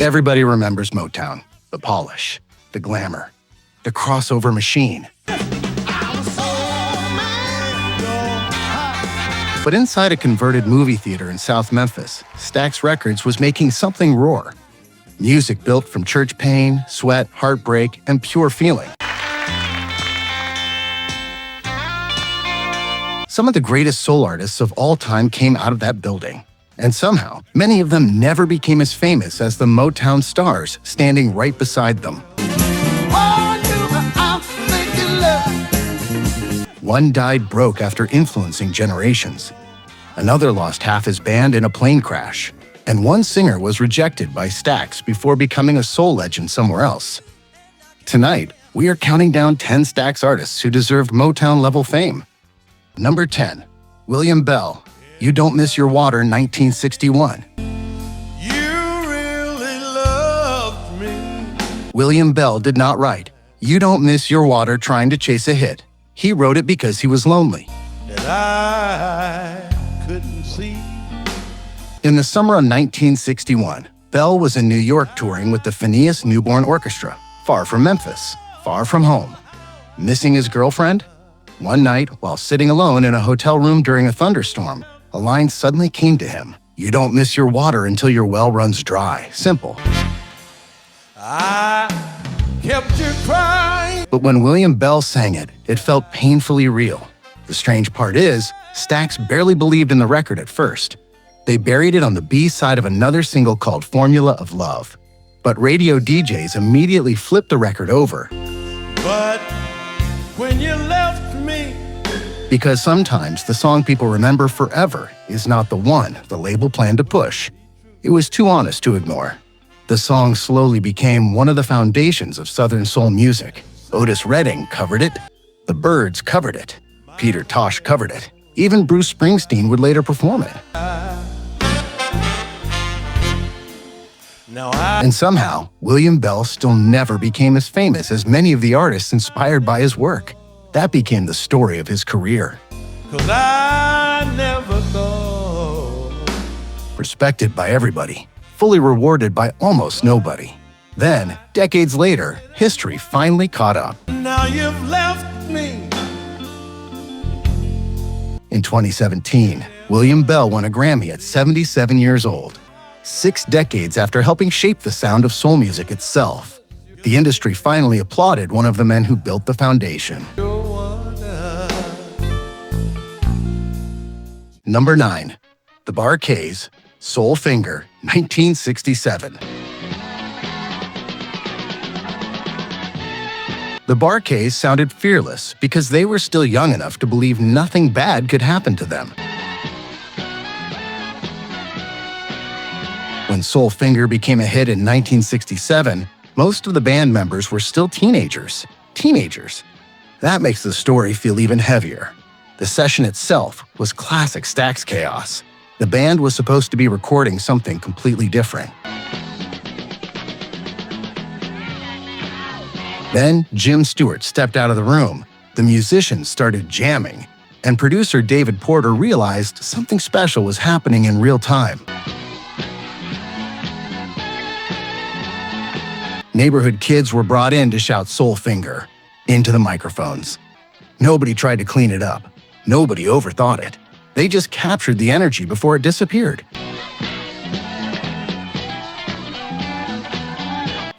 Everybody remembers Motown, the polish, the glamour, the crossover machine. But inside a converted movie theater in South Memphis, Stax Records was making something roar. Music built from church pain, sweat, heartbreak, and pure feeling. Some of the greatest soul artists of all time came out of that building. And somehow, many of them never became as famous as the Motown stars standing right beside them. One died broke after influencing generations. Another lost half his band in a plane crash. And one singer was rejected by Stax before becoming a soul legend somewhere else. Tonight, we are counting down 10 Stax artists who deserved Motown-level fame. Number 10. William Bell, You Don't Miss Your Water, 1961. You really loved me. William Bell did not write, You Don't Miss Your Water trying to chase a hit. He wrote it because he was lonely. That I couldn't see. In the summer of 1961, Bell was in New York touring with the Phineas Newborn Orchestra, far from Memphis, far from home. Missing his girlfriend? One night, while sitting alone in a hotel room during a thunderstorm, a line suddenly came to him. You don't miss your water until your well runs dry. Simple. I kept you crying. But when William Bell sang it, it felt painfully real. The strange part is, Stax barely believed in the record at first. They buried it on the B-side of another single called Formula of Love. But radio DJs immediately flipped the record over. But when you left me, because sometimes the song people remember forever is not the one the label planned to push. It was too honest to ignore. The song slowly became one of the foundations of Southern soul music. Otis Redding covered it. The Byrds covered it. Peter Tosh covered it. Even Bruce Springsteen would later perform it. And somehow, William Bell still never became as famous as many of the artists inspired by his work. That became the story of his career. 'Cause I never thought. Respected by everybody, fully rewarded by almost nobody. Then, decades later, history finally caught up. Now you've left me. In 2017, William Bell won a Grammy at 77 years old. 6 decades after helping shape the sound of soul music itself. The industry finally applauded one of the men who built the foundation. Number 9. The Bar-Kays, Soul Finger, 1967. The Bar-Kays sounded fearless because they were still young enough to believe nothing bad could happen to them. When Soul Finger became a hit in 1967, most of the band members were still teenagers. That makes the story feel even heavier. The session itself was classic Stax chaos. The band was supposed to be recording something completely different. Then Jim Stewart stepped out of the room. The musicians started jamming, and producer David Porter realized something special was happening in real time. Neighborhood kids were brought in to shout Soul Finger into the microphones. Nobody tried to clean it up. Nobody overthought it. They just captured the energy before it disappeared.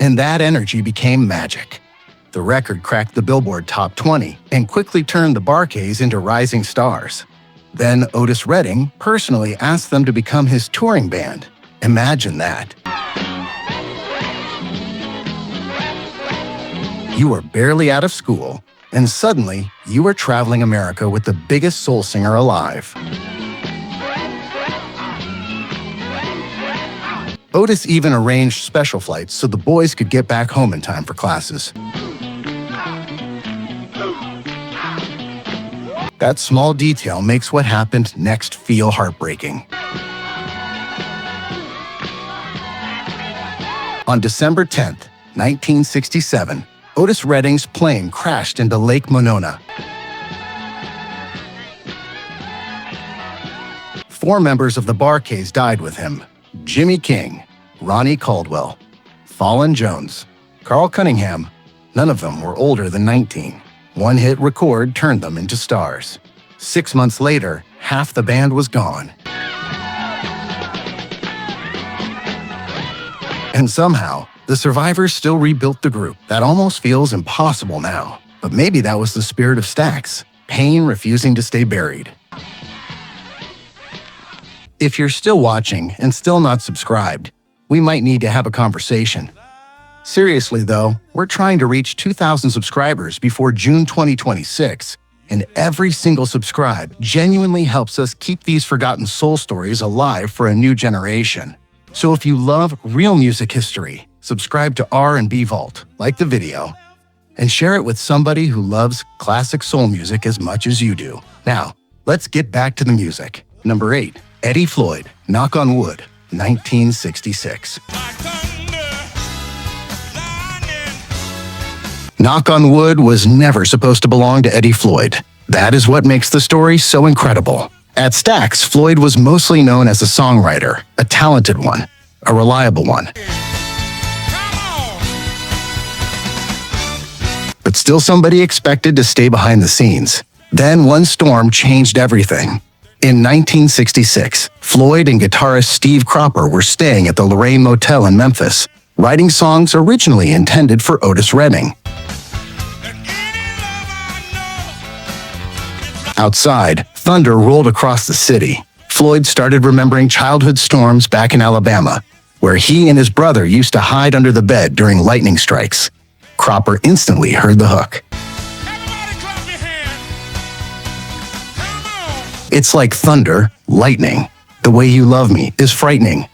And that energy became magic. The record cracked the Billboard Top 20 and quickly turned the Bar-Kays into rising stars. Then Otis Redding personally asked them to become his touring band. Imagine that. You were barely out of school, and suddenly you were traveling America with the biggest soul singer alive. Otis even arranged special flights so the boys could get back home in time for classes. That small detail makes what happened next feel heartbreaking. On December 10th, 1967, Otis Redding's plane crashed into Lake Monona. 4 members of the Bar-Kays died with him: Jimmy King, Ronnie Caldwell, Fallon Jones, Carl Cunningham. None of them were older than 19. One-hit record turned them into stars. 6 months later, half the band was gone. And somehow, the survivors still rebuilt the group. That almost feels impossible now. But maybe that was the spirit of Stax, pain refusing to stay buried. If you're still watching and still not subscribed, we might need to have a conversation. Seriously though, we're trying to reach 2,000 subscribers before June 2026, and every single subscribe genuinely helps us keep these forgotten soul stories alive for a new generation. So if you love real music history, subscribe to R&B Vault, like the video, and share it with somebody who loves classic soul music as much as you do. Now, let's get back to the music. Number 8, Eddie Floyd, Knock on Wood, 1966. Knock on Wood was never supposed to belong to Eddie Floyd. That is what makes the story so incredible. At Stax, Floyd was mostly known as a songwriter, a talented one, a reliable one. But still somebody expected to stay behind the scenes. Then one storm changed everything. In 1966, Floyd and guitarist Steve Cropper were staying at the Lorraine Motel in Memphis, writing songs originally intended for Otis Redding. Outside, thunder rolled across the city. Floyd started remembering childhood storms back in Alabama, where he and his brother used to hide under the bed during lightning strikes. Cropper instantly heard the hook. It's like thunder, lightning. The way you love me is frightening.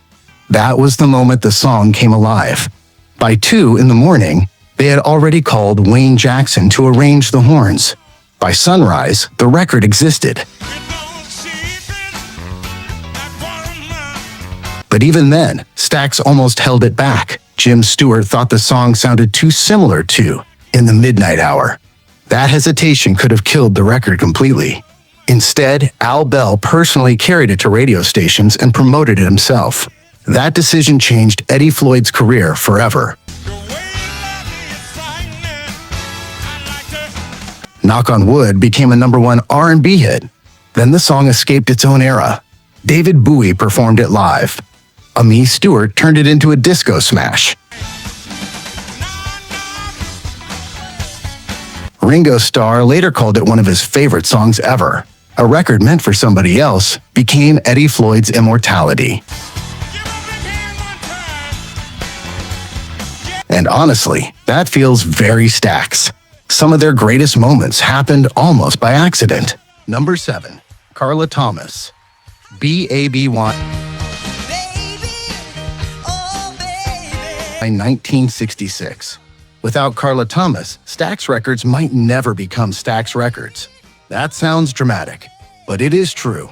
That was the moment the song came alive. By 2 in the morning, they had already called Wayne Jackson to arrange the horns. By sunrise, the record existed. But even then, Stax almost held it back. Jim Stewart thought the song sounded too similar to In the Midnight Hour. That hesitation could have killed the record completely. Instead, Al Bell personally carried it to radio stations and promoted it himself. That decision changed Eddie Floyd's career forever. Knock on Wood became a #1 R&B hit. Then the song escaped its own era. David Bowie performed it live. Amie Stewart turned it into a disco smash. Ringo Starr later called it one of his favorite songs ever. A record meant for somebody else became Eddie Floyd's immortality. And honestly, that feels very Stax. Some of their greatest moments happened almost by accident. Number 7, Carla Thomas, B.A.B.Y. In 1966. Without Carla Thomas, Stax Records might never become Stax Records. That sounds dramatic, but it is true.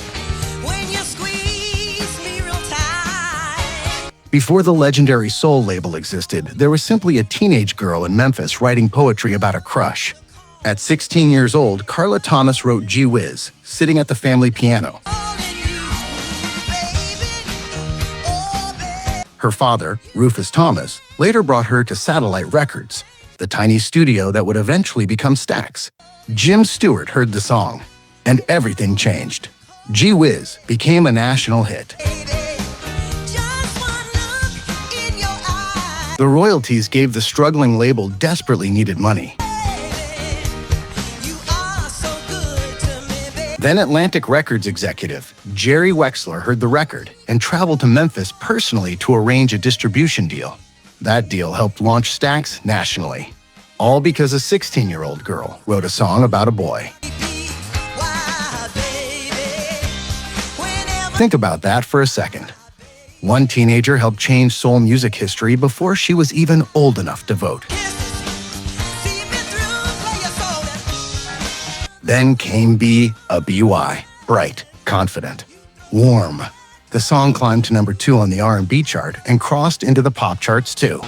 Before the legendary soul label existed, there was simply a teenage girl in Memphis writing poetry about a crush. At 16 years old, Carla Thomas wrote Gee Whiz, sitting at the family piano. Her father, Rufus Thomas, later brought her to Satellite Records, the tiny studio that would eventually become Stax. Jim Stewart heard the song, and everything changed. Gee Whiz became a national hit. The royalties gave the struggling label desperately needed money. Then Atlantic Records executive Jerry Wexler heard the record and traveled to Memphis personally to arrange a distribution deal. That deal helped launch Stax nationally. All because a 16-year-old girl wrote a song about a boy. Think about that for a second. One teenager helped change soul music history before she was even old enough to vote. Then came B.A.B.Y. Bright, confident, warm. The song climbed to number 2 on the R&B chart and crossed into the pop charts too.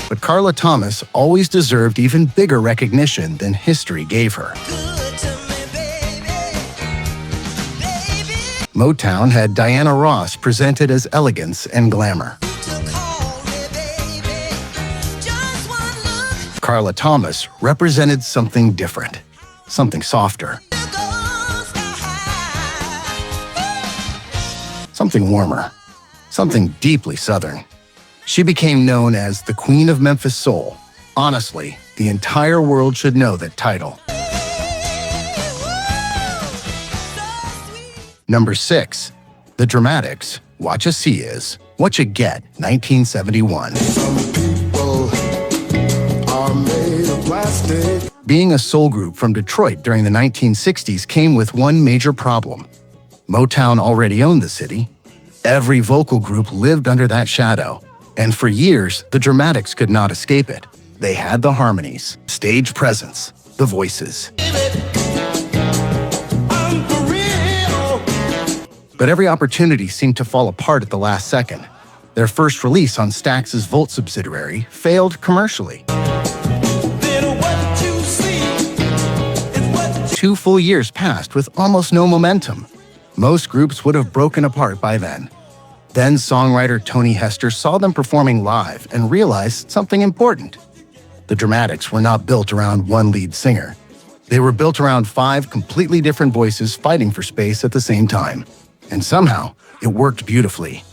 But Carla Thomas always deserved even bigger recognition than history gave her. Motown had Dianaross presented as elegance and glamour. Carla Thomas represented something different, something softer, something warmer, something deeply Southern. She became known as the Queen of Memphis Soul. Honestly, the entire world should know that title. Number 6. The Dramatics, Whatcha Is, Whatcha Get, 1971. Being a soul group from Detroit during the 1960s came with one major problem. Motown already owned the city. Every vocal group lived under that shadow, and for years, the Dramatics could not escape it. They had the harmonies, stage presence, the voices. But every opportunity seemed to fall apart at the last second. Their first release on Stax's Volt subsidiary failed commercially. 2 full years passed with almost no momentum. Most groups would have broken apart by then. Then songwriter Tony Hester saw them performing live and realized something important. The Dramatics were not built around one lead singer. They were built around 5 completely different voices fighting for space at the same time. And somehow, it worked beautifully.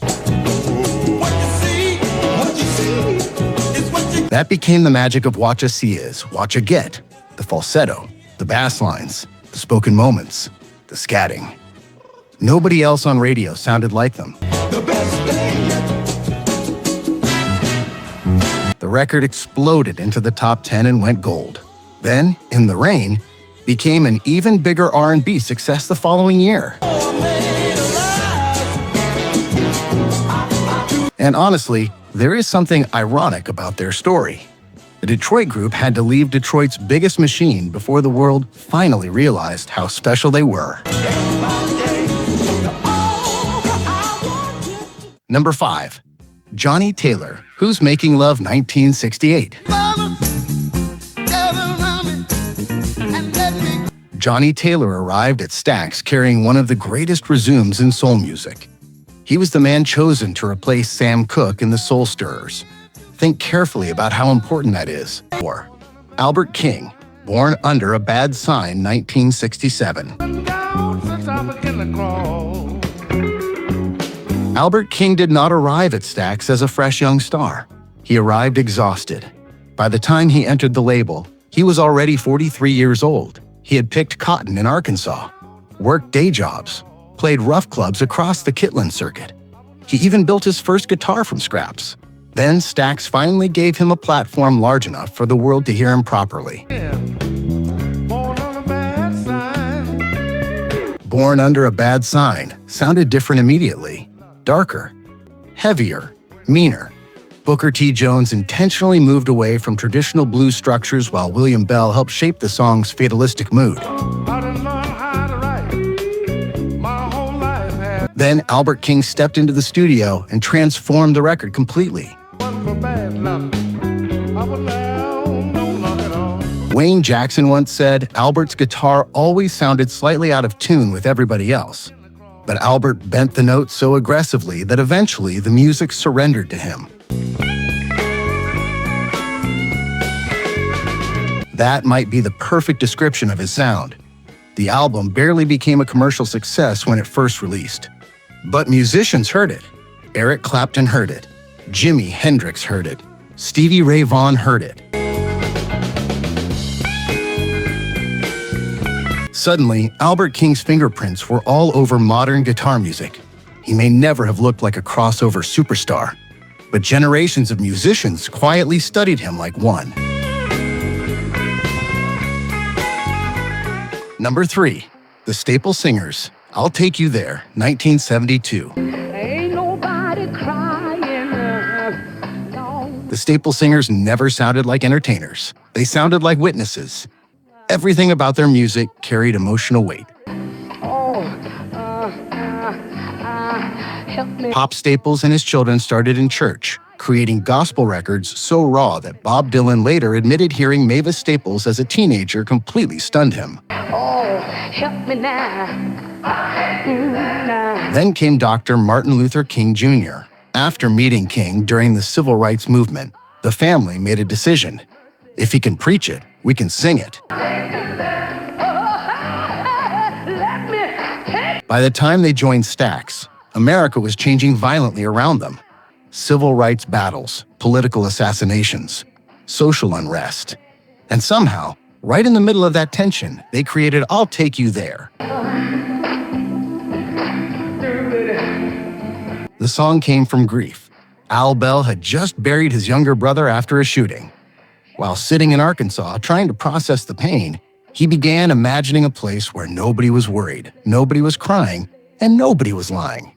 That became the magic of Whatcha Is, Whatcha Get, the falsetto, the bass lines, the spoken moments, the scatting. Nobody else on radio sounded like them. The record exploded into the top 10 and went gold. Then, In the Rain, became an even bigger R&B success the following year. And honestly, there is something ironic about their story. The Detroit group had to leave Detroit's biggest machine before the world finally realized how special they were. Number 5. Johnny Taylor, Who's Making Love 1968. Johnny Taylor arrived at Stax carrying one of the greatest resumes in soul music. He was the man chosen to replace Sam Cooke in the Soul Stirrers. Think carefully about how important that is. 4. Albert King, Born Under a Bad Sign, 1967. Albert King did not arrive at Stax as a fresh young star. He arrived exhausted. By the time he entered the label, he was already 43 years old. He had picked cotton in Arkansas, worked day jobs, played rough clubs across the Kitlan circuit. He even built his first guitar from scraps. Then Stax finally gave him a platform large enough for the world to hear him properly. Born Under a Bad Sign sounded different immediately. Darker, heavier, meaner. Booker T. Jones intentionally moved away from traditional blues structures while William Bell helped shape the song's fatalistic mood. Then Albert King stepped into the studio and transformed the record completely. Wayne Jackson once said Albert's guitar always sounded slightly out of tune with everybody else. But Albert bent the notes so aggressively that eventually the music surrendered to him. That might be the perfect description of his sound. The album barely became a commercial success when it first released. But musicians heard it. Eric Clapton heard it. Jimi Hendrix heard it. Stevie Ray Vaughan heard it. Suddenly, Albert King's fingerprints were all over modern guitar music. He may never have looked like a crossover superstar, but generations of musicians quietly studied him like one. Number 3. The Staple Singers, I'll Take You There, 1972. Ain't nobody crying, no. The Staple Singers never sounded like entertainers. They sounded like witnesses. Everything about their music carried emotional weight. Help me. Pop Staples and his children started in church, creating gospel records so raw that Bob Dylan later admitted hearing Mavis Staples as a teenager completely stunned him. Oh, help me now. Then came Dr. Martin Luther King Jr. After meeting King during the civil rights movement, the family made a decision. If he can preach it, we can sing it. By the time they joined Stax, America was changing violently around them. Civil rights battles, political assassinations, social unrest. And somehow, right in the middle of that tension, they created I'll Take You There. The song came from grief. Al Bell had just buried his younger brother after a shooting. While sitting in Arkansas trying to process the pain, he began imagining a place where nobody was worried, nobody was crying, and nobody was lying.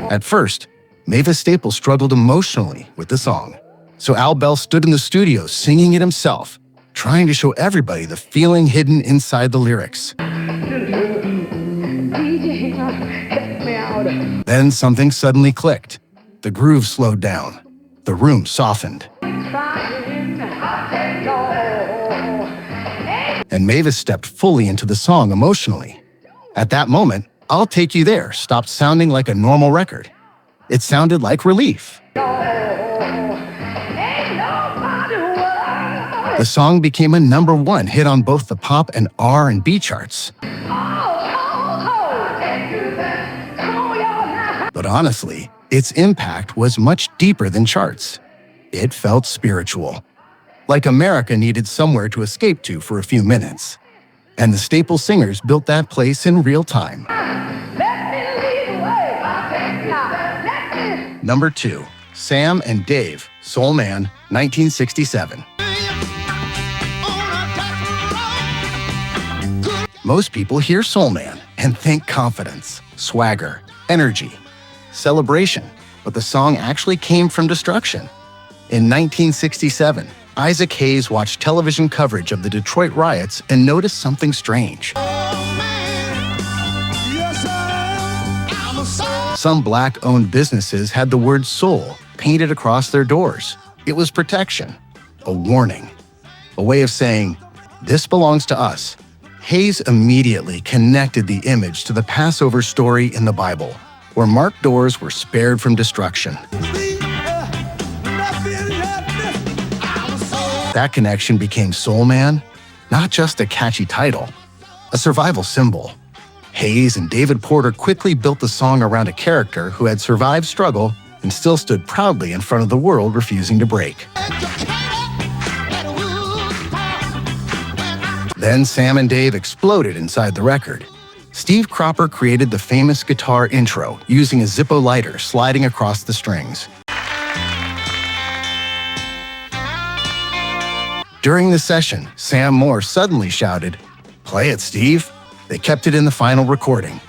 At first, Mavis Staples struggled emotionally with the song, so Al Bell stood in the studio singing it himself, trying to show everybody the feeling hidden inside the lyrics. Then something suddenly clicked. The groove slowed down. The room softened. And Mavis stepped fully into the song emotionally. At that moment, I'll Take You There stopped sounding like a normal record. It sounded like relief. The song became a #1 hit on both the pop and R&B charts. But honestly, its impact was much deeper than charts. It felt spiritual. Like America needed somewhere to escape to for a few minutes. And the Staples singers built that place in real time. Number 2, Sam and Dave, Soul Man, 1967. Most people hear Soul Man and think confidence, swagger, energy, celebration, but the song actually came from destruction. In 1967, Isaac Hayes watched television coverage of the Detroit riots and noticed something strange. Some black-owned businesses had the word soul painted across their doors. It was protection, a warning, a way of saying, this belongs to us. Hayes immediately connected the image to the Passover story in the Bible, where marked doors were spared from destruction. That connection became Soul Man, not just a catchy title, a survival symbol. Hayes and David Porter quickly built the song around a character who had survived struggle and still stood proudly in front of the world, refusing to break. Then Sam and Dave exploded inside the record. Steve Cropper created the famous guitar intro using a Zippo lighter sliding across the strings. During the session, Sam Moore suddenly shouted, "Play it, Steve." They kept it in the final recording.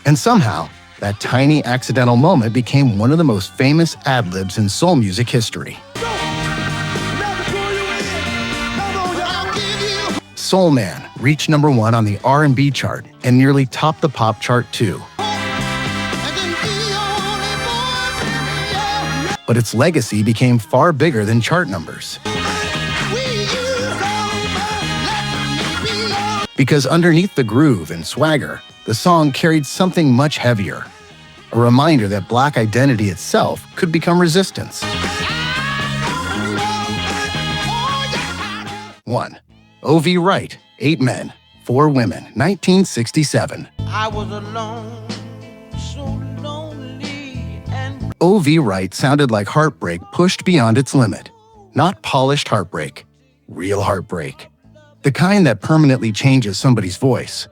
And somehow, that tiny accidental moment became one of the most famous ad-libs in soul music history. Soul Man reached #1 on the R&B chart and nearly topped the pop chart too. But its legacy became far bigger than chart numbers. Because underneath the groove and swagger, the song carried something much heavier. A reminder that Black identity itself could become resistance. 1. O.V. Wright, 8 Men, 4 Women, 1967. I was alone, so lonely and O.V. Wright sounded like heartbreak pushed beyond its limit. Not polished heartbreak, real heartbreak. The kind that permanently changes somebody's voice.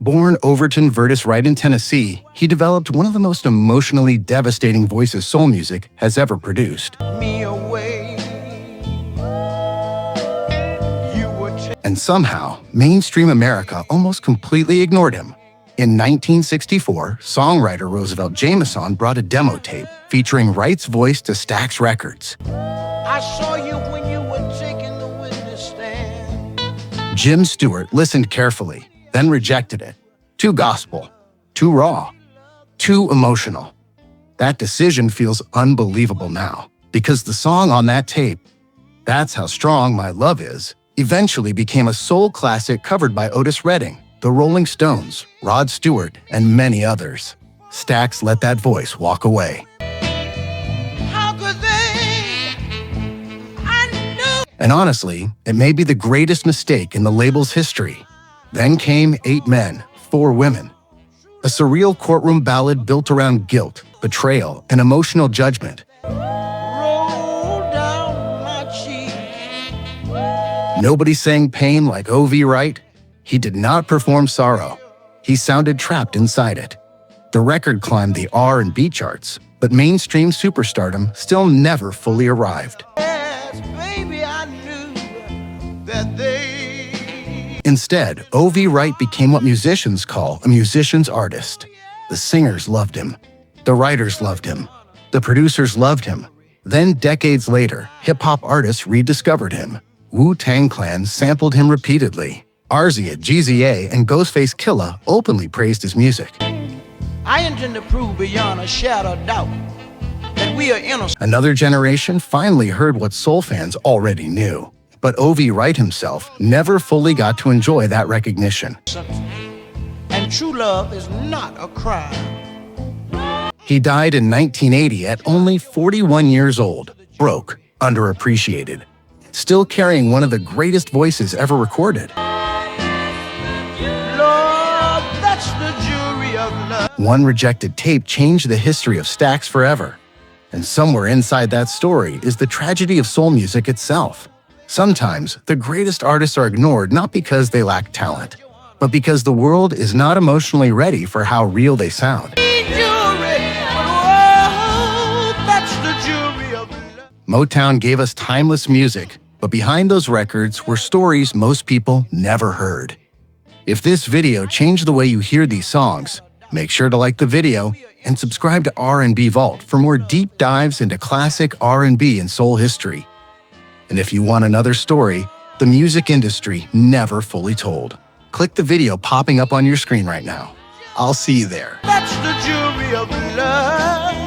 Born Overton Vertus Wright in Tennessee, he developed one of the most emotionally devastating voices soul music has ever produced. me away. You were And somehow, mainstream America almost completely ignored him. In 1964, songwriter Roosevelt Jameson brought a demo tape featuring Wright's voice to Stax Records. I saw you when you were taking the witness stand. Jim Stewart listened carefully, then rejected it. Too gospel, too raw, too emotional. That decision feels unbelievable now, because the song on that tape, That's How Strong My Love Is, eventually became a soul classic covered by Otis Redding, the Rolling Stones, Rod Stewart, and many others. Stax let that voice walk away. How could they? I knew. And honestly, it may be the greatest mistake in the label's history. Then came 8 Men, 4 Women. A surreal courtroom ballad built around guilt, betrayal, and emotional judgment. Roll down my cheek. Nobody sang pain like O.V. Wright. He did not perform sorrow. He sounded trapped inside it. The record climbed the R&B charts, but mainstream superstardom still never fully arrived. Yes, baby, I knew that they. Instead, O.V. Wright became what musicians call a musician's artist. The singers loved him. The writers loved him. The producers loved him. Then, decades later, hip-hop artists rediscovered him. Wu-Tang Clan sampled him repeatedly. RZA, GZA, and Ghostface Killah openly praised his music. I intend to prove beyond a shadow of doubt that we are innocent. Another generation finally heard what soul fans already knew. But O.V. Wright himself never fully got to enjoy that recognition. And true love is not a crime. He died in 1980 at only 41 years old, broke, underappreciated, still carrying one of the greatest voices ever recorded. Lord, that's the jury of love. One rejected tape changed the history of Stax forever. And somewhere inside that story is the tragedy of soul music itself. Sometimes, the greatest artists are ignored not because they lack talent, but because the world is not emotionally ready for how real they sound. Motown gave us timeless music, but behind those records were stories most people never heard. If this video changed the way you hear these songs, make sure to like the video and subscribe to R&B Vault for more deep dives into classic R&B and soul history. And if you want another story the music industry never fully told, click the video popping up on your screen right now. I'll see you there. That's the jury of love.